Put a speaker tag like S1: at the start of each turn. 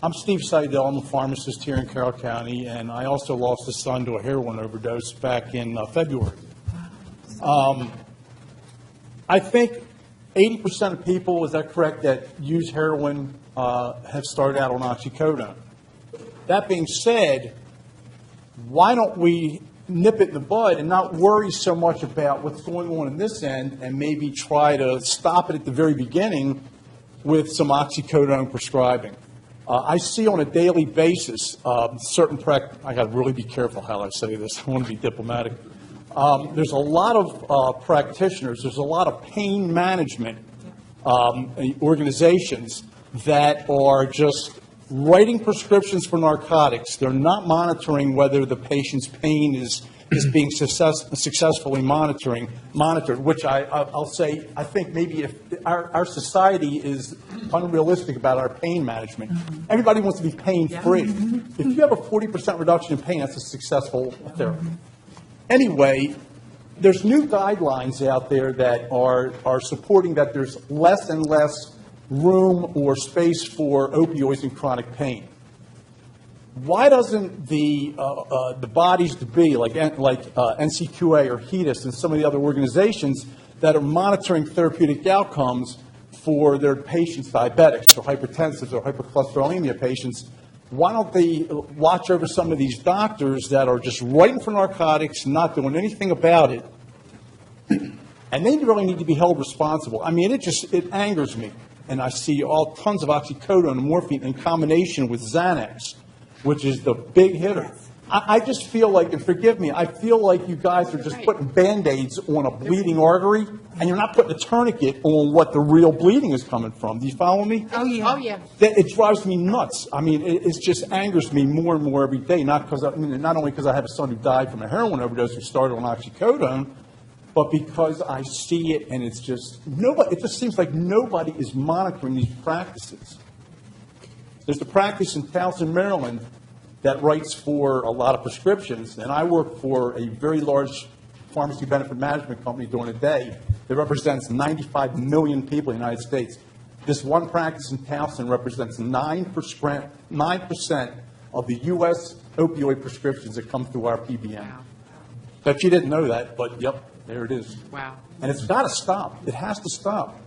S1: I'm Steve Seidel. I'm a pharmacist here in Carroll County, and I also lost a son to a heroin overdose back in February. I think 80% of people, is that correct, that use heroin have started out on oxycodone. That being said, why don't we nip it in the bud and not worry so much about what's going on in this end and maybe try to stop it at the very beginning with some oxycodone prescribing. I see on a daily basis certain I got to really be careful how I say this. I want to be diplomatic. There's a lot of practitioners, there's a lot of pain management organizations that are just writing prescriptions for narcotics. They're not monitoring whether the patient's pain is being successfully monitored, which I'll say, I think maybe if our society is unrealistic about our pain management. Everybody wants to be pain-free. If you have a 40% reduction in pain, that's a successful therapy. Anyway, there's new guidelines out there that are supporting that there's less and less room or space for opioids in chronic pain. Why doesn't the bodies to be like NCQA or HEDIS and some of the other organizations that are monitoring therapeutic outcomes for their patients, diabetics or hypertensives or hypercholesterolemia patients, why don't they watch over some of these doctors that are just writing for narcotics, not doing anything about it, and they really need to be held responsible? I mean, it angers me, and I see all tons of oxycodone and morphine in combination with Xanax, which is the big hitter. I just feel like, and forgive me, I feel like you guys are just putting Band-Aids on a bleeding artery, and you're not putting a tourniquet on what the real bleeding is coming from. Do you follow me?
S2: Oh, yeah. Oh, yeah.
S1: It drives me nuts. I mean, it just angers me more and more every day, not only because I have a son who died from a heroin overdose who started on oxycodone, but because I see it, and it's just, it just seems like nobody is monitoring these practices. There's a practice in Towson, Maryland, that writes for a lot of prescriptions, and I work for a very large pharmacy benefit management company during the day that represents 95 million people in the United States. This one practice in Towson represents 9% of the U.S. opioid prescriptions that come through our PBM.
S2: Wow.
S1: Bet you didn't know that, but yep, there it is.
S2: Wow.
S1: And it's got to stop. It has to stop.